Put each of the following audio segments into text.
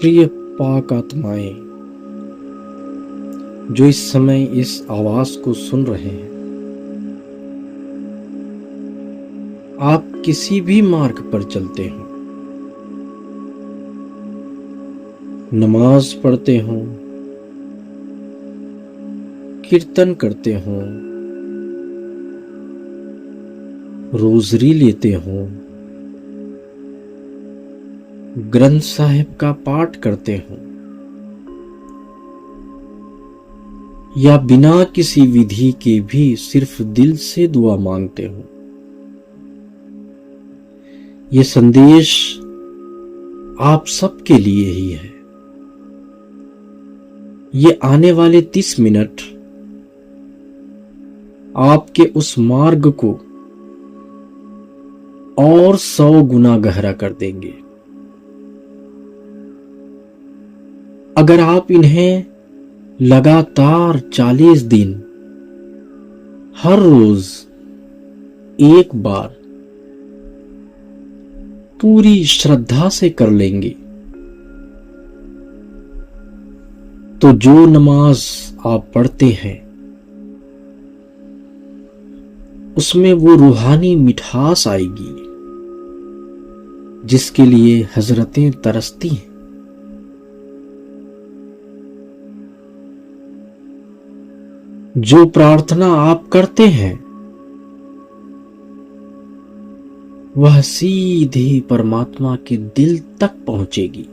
प्रिय पाक आत्माएं जो इस समय इस आवाज को सुन रहे हैं, आप किसी भी मार्ग पर चलते हो, नमाज पढ़ते हो, कीर्तन करते हो, रोजरी लेते हो, ग्रंथ साहिब का पाठ करते हो, या बिना किसी विधि के भी सिर्फ दिल से दुआ मांगते हो, ये संदेश आप सबके लिए ही है। ये आने वाले 30 मिनट आपके उस मार्ग को और 100 गुना गहरा कर देंगे। अगर आप इन्हें लगातार 40 दिन हर रोज एक बार पूरी श्रद्धा से कर लेंगे, तो जो नमाज आप पढ़ते हैं उसमें वो रूहानी मिठास आएगी जिसके लिए हजरतें तरसती हैं। जो प्रार्थना आप करते हैं वह सीधे परमात्मा के दिल तक पहुंचेगी।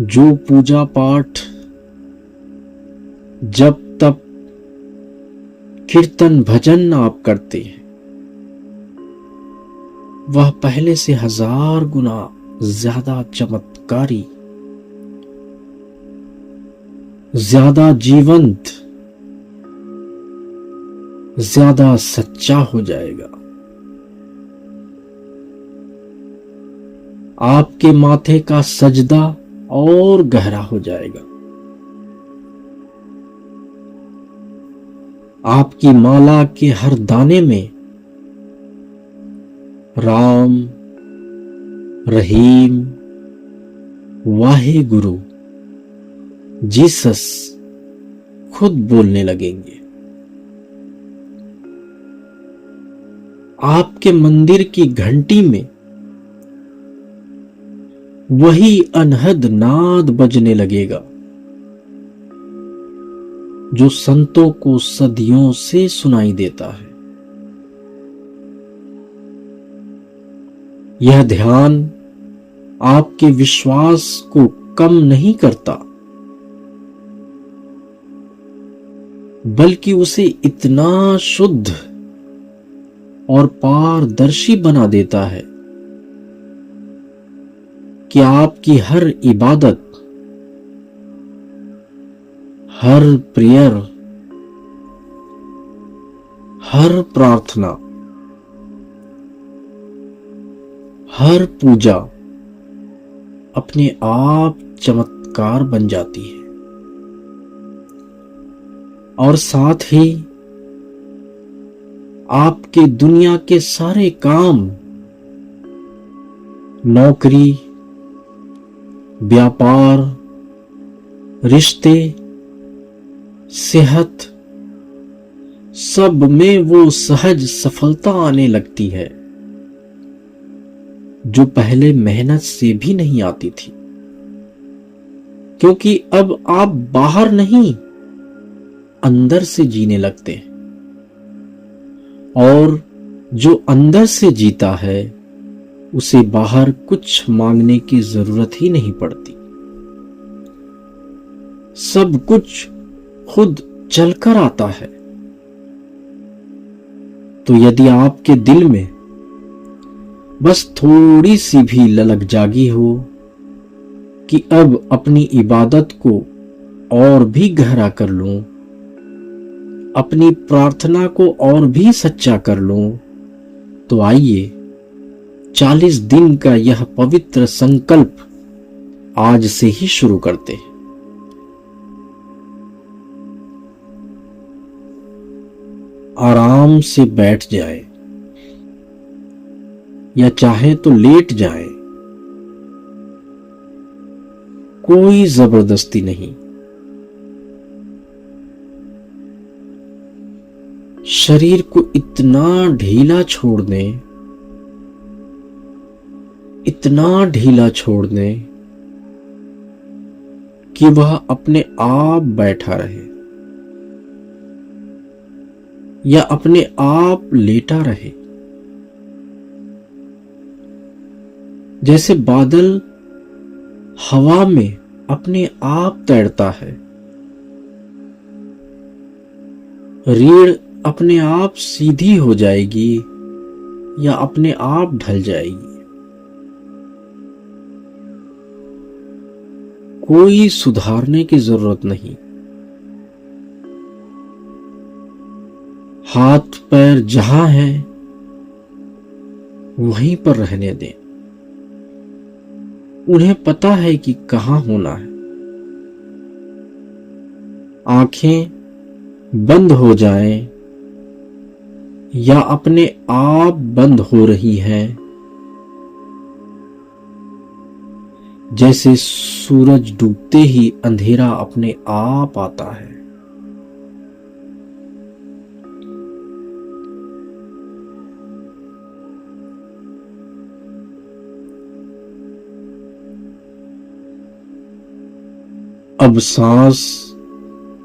जो पूजा पाठ, जप तप, कीर्तन भजन आप करते हैं वह पहले से 1000 गुना ज्यादा चमत्कारी, ज्यादा जीवंत, ज्यादा सच्चा हो जाएगा। आपके माथे का सजदा और गहरा हो जाएगा। आपकी माला के हर दाने में राम, रहीम, वाहे गुरु, जीसस खुद बोलने लगेंगे। आपके मंदिर की घंटी में वही अनहद नाद बजने लगेगा जो संतों को सदियों से सुनाई देता है। यह ध्यान आपके विश्वास को कम नहीं करता, बल्कि उसे इतना शुद्ध और पारदर्शी बना देता है कि आपकी हर इबादत, हर प्रेयर, हर प्रार्थना, हर पूजा अपने आप चमत्कार बन जाती है। और साथ ही आपके दुनिया के सारे काम, नौकरी, व्यापार, रिश्ते, सेहत, सब में वो सहज सफलता आने लगती है जो पहले मेहनत से भी नहीं आती थी। क्योंकि अब आप बाहर नहीं, अंदर से जीने लगते हैं, और जो अंदर से जीता है उसे बाहर कुछ मांगने की जरूरत ही नहीं पड़ती। सब कुछ खुद चलकर आता है। तो यदि आपके दिल में बस थोड़ी सी भी ललक जागी हो कि अब अपनी इबादत को और भी गहरा कर लूं, अपनी प्रार्थना को और भी सच्चा कर लूं, तो आइए 40 दिन का यह पवित्र संकल्प आज से ही शुरू करते हैं। आराम से बैठ जाए या चाहे तो लेट जाए। कोई जबरदस्ती नहीं। शरीर को इतना ढीला छोड़ दें, इतना ढीला छोड़ दें कि वह अपने आप बैठा रहे या अपने आप लेटा रहे। जैसे बादल हवा में अपने आप तैरता है, रीढ़ अपने आप सीधी हो जाएगी या अपने आप ढल जाएगी। कोई सुधारने की जरूरत नहीं। हाथ पैर जहां है वहीं पर रहने दें। उन्हें पता है कि कहां होना है। आंखें बंद हो जाएं या अपने आप बंद हो रही हैं, जैसे सूरज डूबते ही अंधेरा अपने आप आता है। अब सांस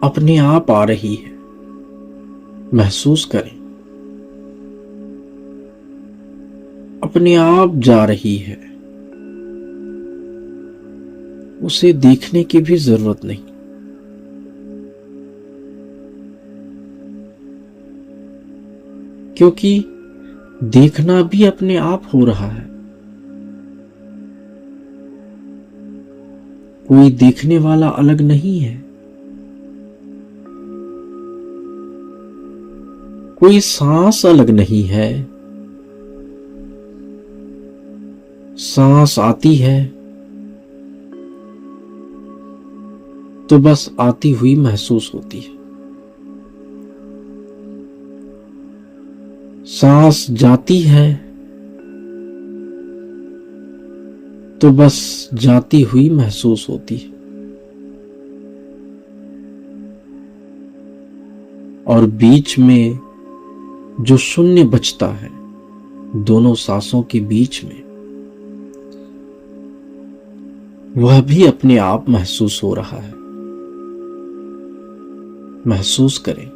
अपने आप आ रही है, महसूस करें। अपने आप जा रही है, उसे देखने की भी जरूरत नहीं। क्योंकि देखना भी अपने आप हो रहा है। कोई देखने वाला अलग नहीं है। कोई सांस अलग नहीं है। सांस आती है तो बस आती हुई महसूस होती है। सांस जाती है तो बस जाती हुई महसूस होती है। और बीच में जो शून्य बचता है दोनों सांसों के बीच में, वह भी अपने आप महसूस हो रहा है। महसूस करें।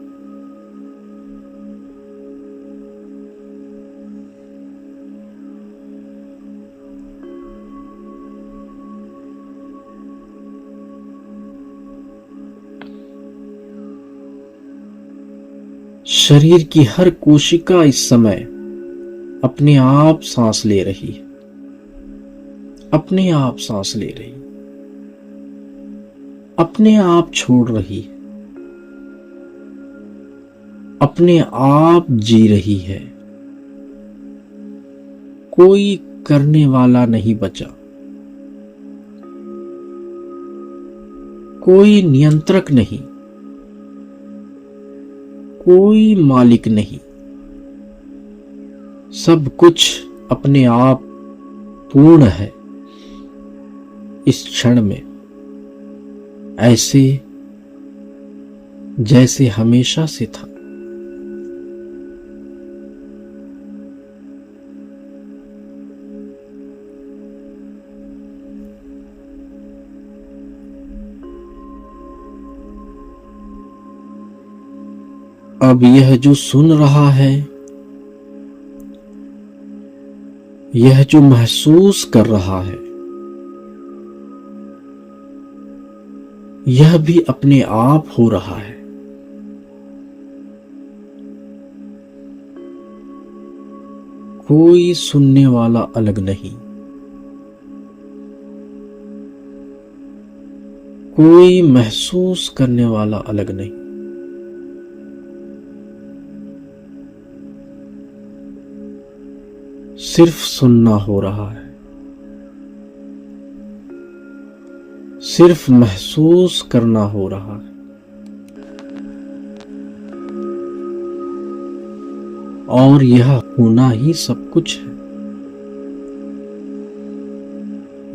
शरीर की हर कोशिका इस समय अपने आप सांस ले रही है। अपने आप सांस ले रही, अपने आप छोड़ रही है, अपने आप जी रही है। कोई करने वाला नहीं बचा। कोई नियंत्रक नहीं, कोई मालिक नहीं। सब कुछ अपने आप पूर्ण है इस क्षण में, ऐसे जैसे हमेशा से था। अब यह जो सुन रहा है, यह जो महसूस कर रहा है, यह भी अपने आप हो रहा है। कोई सुनने वाला अलग नहीं, कोई महसूस करने वाला अलग नहीं। सिर्फ सुनना हो रहा है, सिर्फ महसूस करना हो रहा है। और यह होना ही सब कुछ है।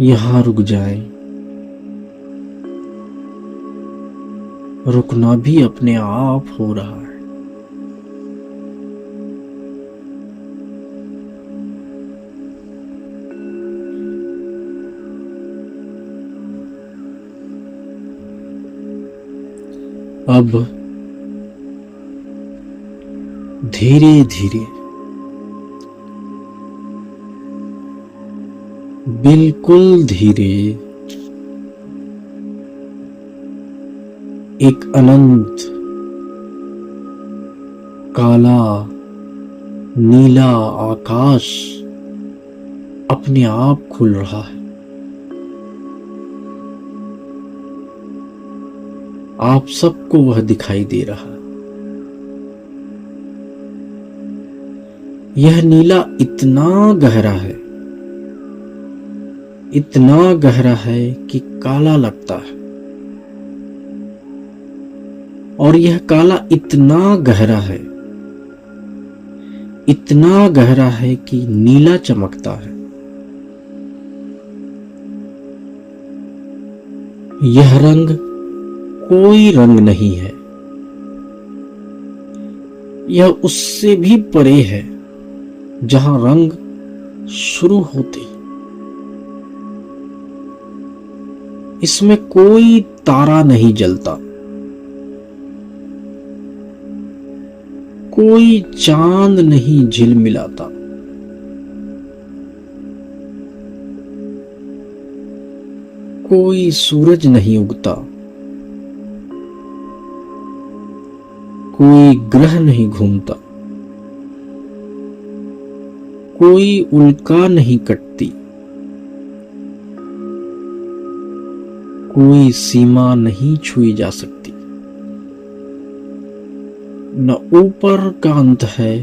यहां रुक जाएं, रुकना भी अपने आप हो रहा है। अब धीरे धीरे, बिल्कुल धीरे, एक अनंत काला नीला आकाश अपने आप खुल रहा है। आप सबको वह दिखाई दे रहा है। यह नीला इतना गहरा है, इतना गहरा है कि काला लगता है, और यह काला इतना गहरा है, इतना गहरा है कि नीला चमकता है। यह रंग कोई रंग नहीं है, यह उससे भी परे है जहां रंग शुरू होते। इसमें कोई तारा नहीं जलता, कोई चांद नहीं झिलमिलाता, कोई सूरज नहीं उगता, कोई ग्रह नहीं घूमता, कोई उल्का नहीं कटती, कोई सीमा नहीं छुई जा सकती। न ऊपर का अंत है,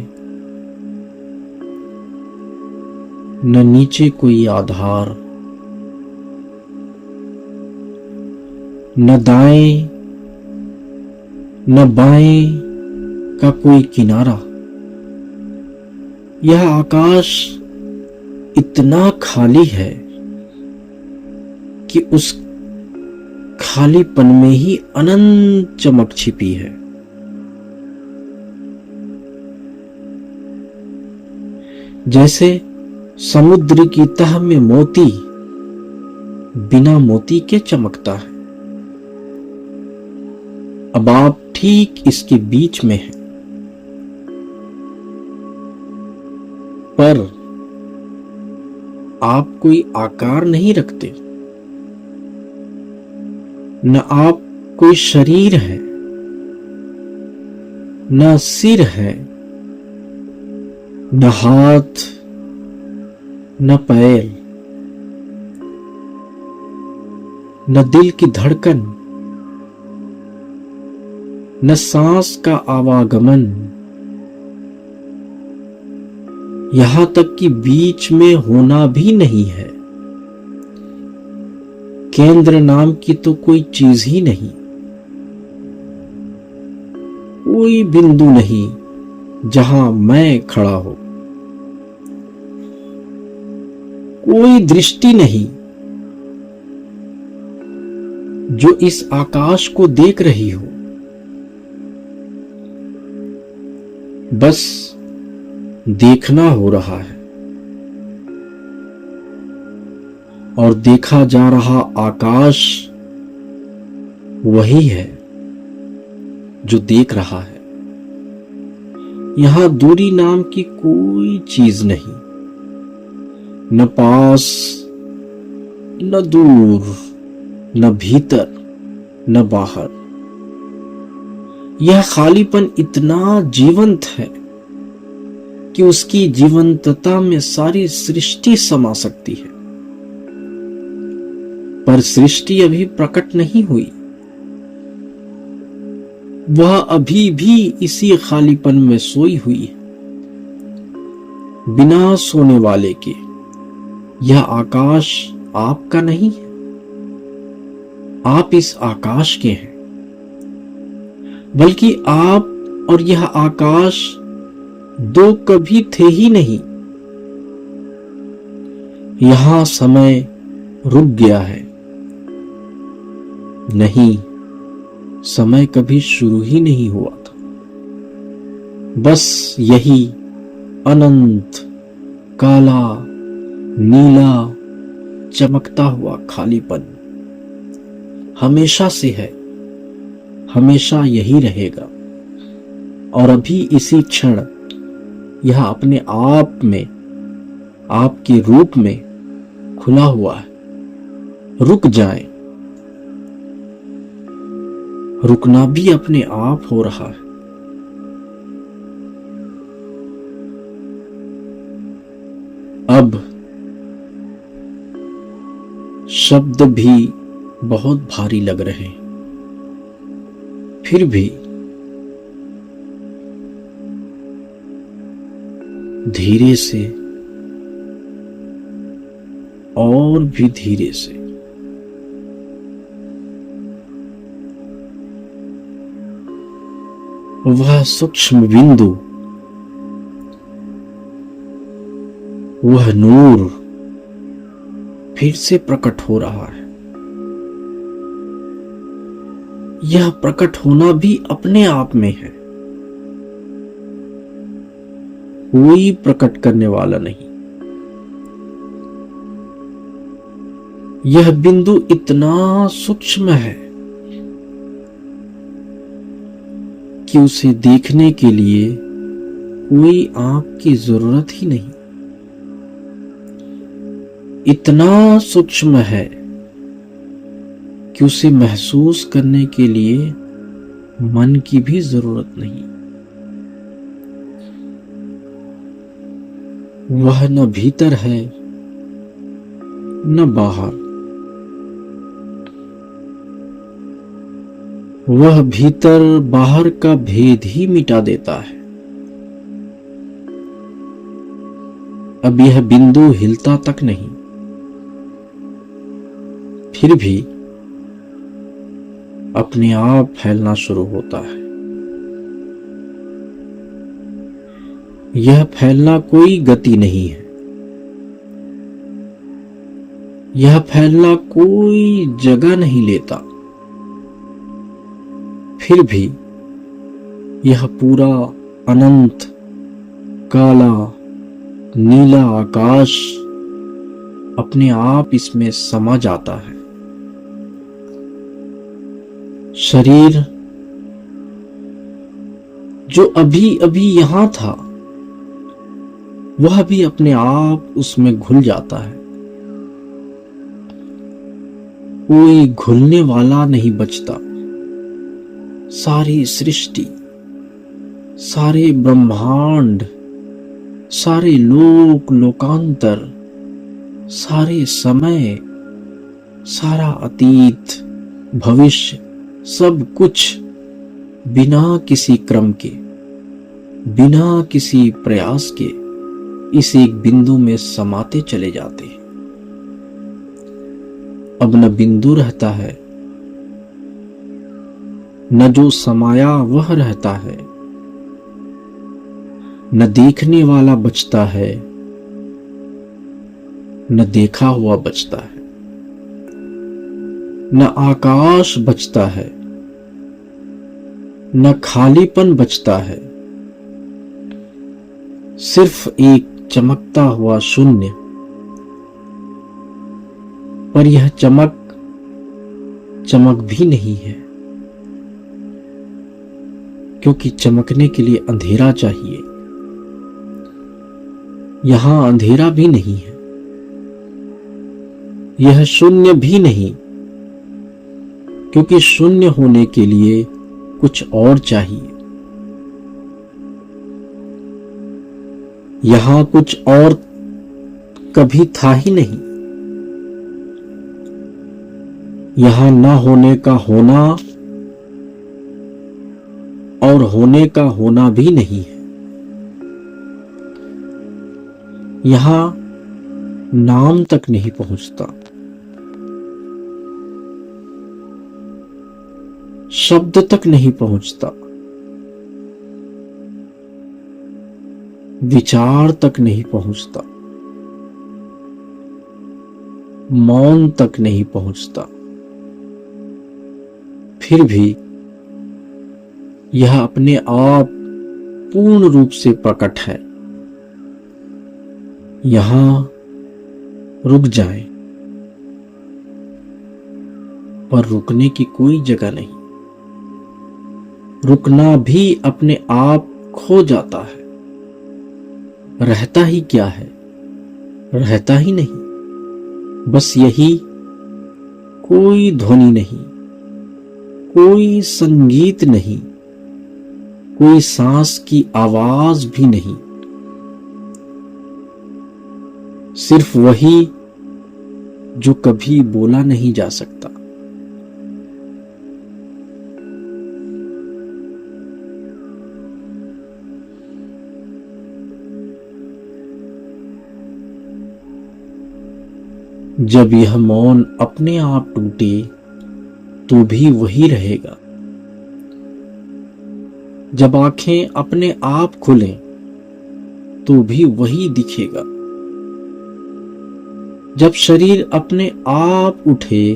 न नीचे कोई आधार, न दाएं न बाएं का कोई किनारा। यह आकाश इतना खाली है कि उस खालीपन में ही अनंत चमक छिपी है। जैसे समुद्र की तह में मोती बिना मोती के चमकता है। अब आप ठीक इसके बीच में हैं, पर आप कोई आकार नहीं रखते, न आप कोई शरीर है, न सिर है, न हाथ, न पैर, न दिल की धड़कन, न सांस का आवागमन, यहां तक कि बीच में होना भी नहीं है। केंद्र नाम की तो कोई चीज ही नहीं, कोई बिंदु नहीं जहां मैं खड़ा हूं, कोई दृष्टि नहीं जो इस आकाश को देख रही हो। बस देखना हो रहा है, और देखा जा रहा आकाश वही है जो देख रहा है। यहां दूरी नाम की कोई चीज नहीं, न पास, न दूर, न भीतर, न बाहर। यह खालीपन इतना जीवंत है कि उसकी जीवंतता में सारी सृष्टि समा सकती है। पर सृष्टि अभी प्रकट नहीं हुई, वह अभी भी इसी खालीपन में सोई हुई है। बिना सोने वाले के यह आकाश आपका नहीं है, आप इस आकाश के हैं। बल्कि आप और यह आकाश दो कभी थे ही नहीं। यहां समय रुक गया है, नहीं, समय कभी शुरू ही नहीं हुआ था। बस यही अनंत काला नीला चमकता हुआ खालीपन हमेशा से है, हमेशा यही रहेगा। और अभी इसी क्षण यह अपने आप में आपके रूप में खुला हुआ है। रुक जाएं, रुकना भी अपने आप हो रहा है। अब शब्द भी बहुत भारी लग रहे हैं, फिर भी धीरे से और भी धीरे से वह सूक्ष्म बिंदु, वह नूर फिर से प्रकट हो रहा है। यह प्रकट होना भी अपने आप में है, कोई प्रकट करने वाला नहीं। यह बिंदु इतना सूक्ष्म है कि उसे देखने के लिए कोई आंख की जरूरत ही नहीं। इतना सूक्ष्म है कि उसे महसूस करने के लिए मन की भी जरूरत नहीं। वह न भीतर है न बाहर, वह भीतर बाहर का भेद ही मिटा देता है। अब यह बिंदु हिलता तक नहीं, फिर भी अपने आप फैलना शुरू होता है। यह फैलना कोई गति नहीं है, यह फैलना कोई जगह नहीं लेता। फिर भी यह पूरा अनंत काला नीला आकाश अपने आप इसमें समा जाता है। शरीर जो अभी अभी यहां था, वह भी अपने आप उसमें घुल जाता है। कोई घुलने वाला नहीं बचता। सारी सृष्टि, सारे ब्रह्मांड, सारे लोक लोकांतर, सारे समय, सारा अतीत भविष्य, सब कुछ बिना किसी क्रम के, बिना किसी प्रयास के इस एक बिंदु में समाते चले जाते हैं। अब न बिंदु रहता है, न जो समाया वह रहता है, न देखने वाला बचता है, न देखा हुआ बचता है, न आकाश बचता है, न खालीपन बचता है। सिर्फ एक चमकता हुआ शून्य। पर यह चमक भी नहीं है, क्योंकि चमकने के लिए अंधेरा चाहिए। यहां अंधेरा भी नहीं है, यह शून्य भी नहीं, क्योंकि शून्य होने के लिए कुछ और चाहिए। यहां कुछ और कभी था ही नहीं। यहां ना होने का होना और होने का होना भी नहीं है। यहां नाम तक नहीं पहुंचता, शब्द तक नहीं पहुंचता, विचार तक नहीं पहुंचता, मौन तक नहीं पहुंचता। फिर भी यह अपने आप पूर्ण रूप से प्रकट है। यहां रुक जाएं, पर रुकने की कोई जगह नहीं। रुकना भी अपने आप खो जाता है। रहता ही क्या है? रहता ही नहीं। बस यही, कोई ध्वनि नहीं, कोई संगीत नहीं, कोई सांस की आवाज भी नहीं। सिर्फ वही जो कभी बोला नहीं जा सकता। जब यह मौन अपने आप टूटे तो भी वही रहेगा। जब आंखें अपने आप खुलें तो भी वही दिखेगा। जब शरीर अपने आप उठे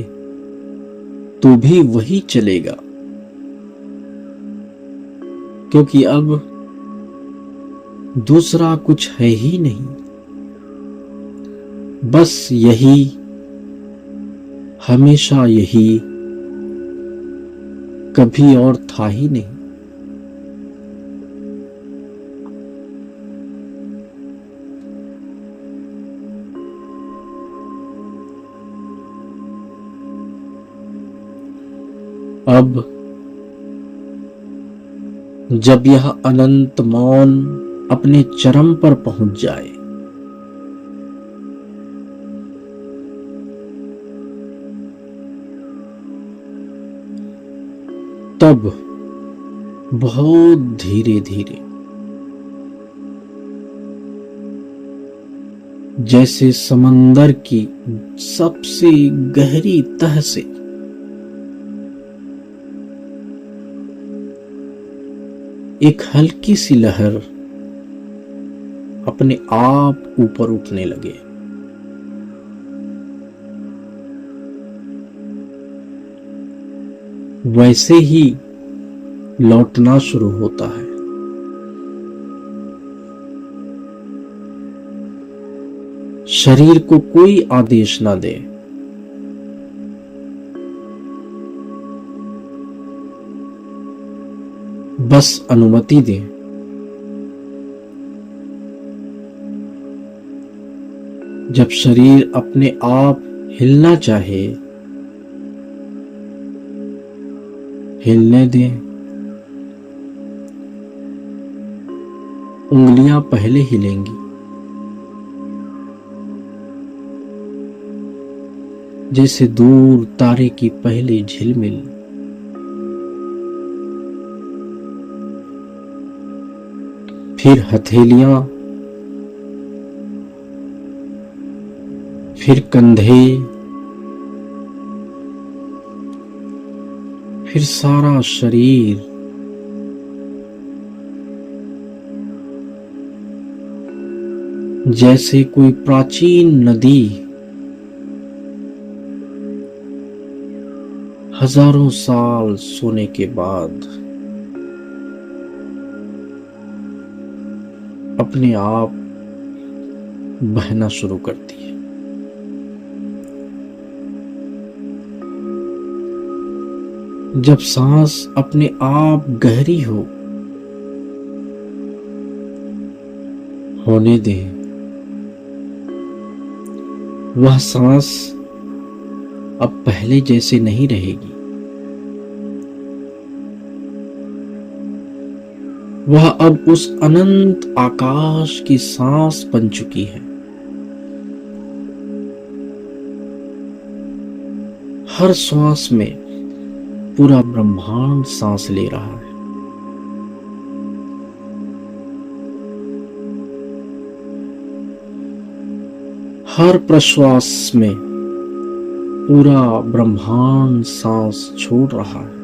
तो भी वही चलेगा। क्योंकि अब दूसरा कुछ है ही नहीं, बस यही, हमेशा यही, कभी और था ही नहीं। अब जब यह अनंत मौन अपने चरम पर पहुंच जाए, तब बहुत धीरे धीरे, जैसे समंदर की सबसे गहरी तह से एक हल्की सी लहर अपने आप ऊपर उठने लगे। वैसे ही लौटना शुरू होता है। शरीर को कोई आदेश ना दे, बस अनुमति दे। जब शरीर अपने आप हिलना चाहे, हिलने दे। उंगलियां पहले हिलेंगी, जैसे दूर तारे की पहली झिलमिल। फिर हथेलियां, फिर कंधे, फिर सारा शरीर। जैसे कोई प्राचीन नदी हजारों साल सोने के बाद अपने आप बहना शुरू करती है। जब सांस अपने आप गहरी होने दे, वह सांस अब पहले जैसे नहीं रहेगी। वह अब उस अनंत आकाश की सांस बन चुकी है। हर श्वास में पूरा ब्रह्मांड सांस ले रहा है। हर प्रश्वास में पूरा ब्रह्मांड सांस छोड़ रहा है।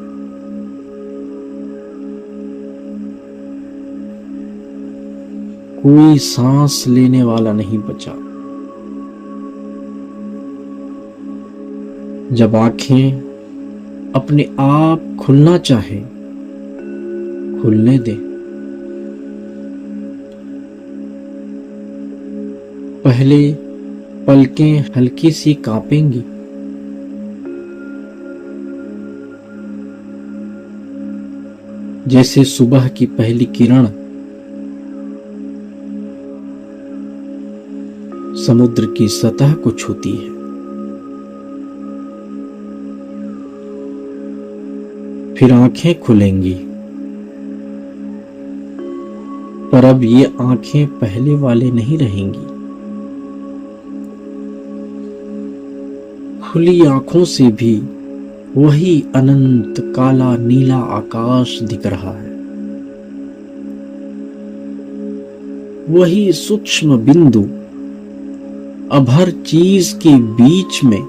कोई सांस लेने वाला नहीं बचा। जब आंखें अपने आप खुलना चाहे, खुलने दें। पहले पलकें हल्की सी कांपेंगी, जैसे सुबह की पहली किरण समुद्र की सतह को छूती है। फिर आंखें खुलेंगी, पर अब ये आंखें पहले वाले नहीं रहेंगी। खुली आंखों से भी वही अनंत काला नीला आकाश दिख रहा है। वही सूक्ष्म बिंदु अब हर चीज के बीच में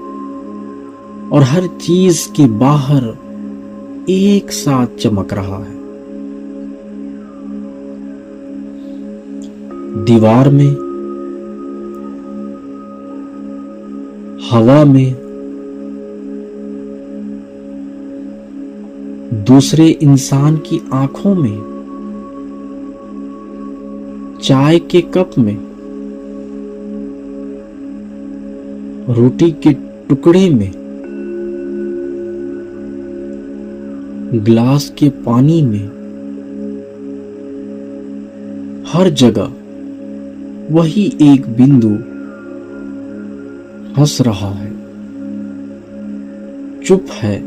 और हर चीज के बाहर एक साथ चमक रहा है। दीवार में, हवा में, दूसरे इंसान की आंखों में, चाय के कप में, रोटी के टुकड़े में, ग्लास के पानी में, हर जगह वही एक बिंदु हंस रहा है, चुप है,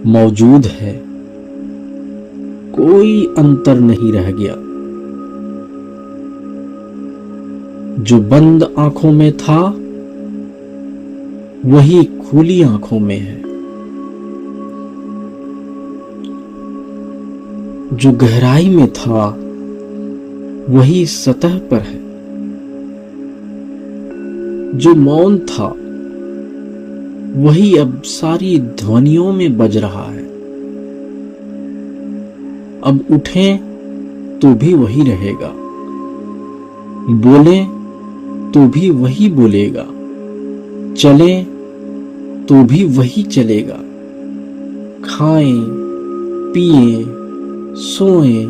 मौजूद है। कोई अंतर नहीं रह गया। जो बंद आंखों में था वही खुली आंखों में है। जो गहराई में था वही सतह पर है। जो मौन था वही अब सारी ध्वनियों में बज रहा है। अब उठें तो भी वही रहेगा, बोलें तो भी वही बोलेगा, चलें तो भी वही चलेगा, खाएं, पिएं, सोएं,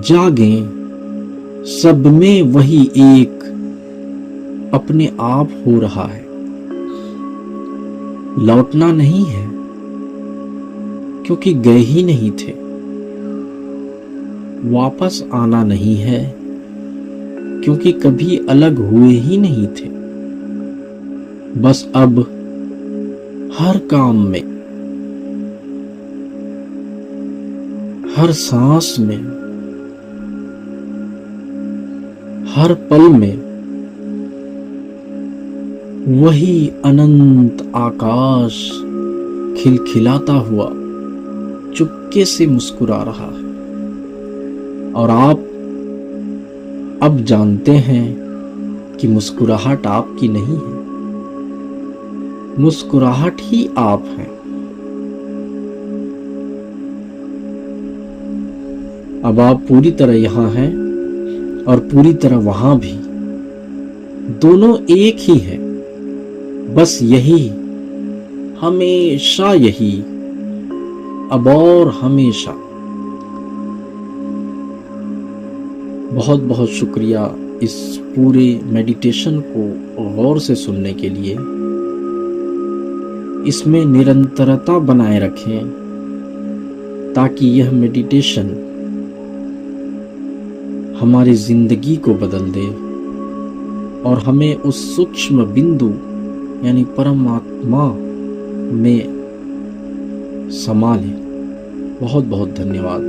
जागें, सब में वही एक अपने आप हो रहा है। लौटना नहीं है, क्योंकि गए ही नहीं थे। वापस आना नहीं है, क्योंकि कभी अलग हुए ही नहीं थे। बस अब हर काम में, हर सांस में, हर पल में वही अनंत आकाश खिलखिलाता हुआ चुपके से मुस्कुरा रहा है। और आप अब जानते हैं कि मुस्कुराहट आपकी नहीं है, मुस्कुराहट ही आप हैं। अब आप पूरी तरह यहां हैं और पूरी तरह वहां भी, दोनों एक ही है। बस यही, हमेशा यही, अब और हमेशा। बहुत बहुत शुक्रिया इस पूरे मेडिटेशन को गौर से सुनने के लिए। इसमें निरंतरता बनाए रखें ताकि यह मेडिटेशन हमारी जिंदगी को बदल दे और हमें उस सूक्ष्म बिंदु यानी परमात्मा में समा ले। बहुत बहुत धन्यवाद।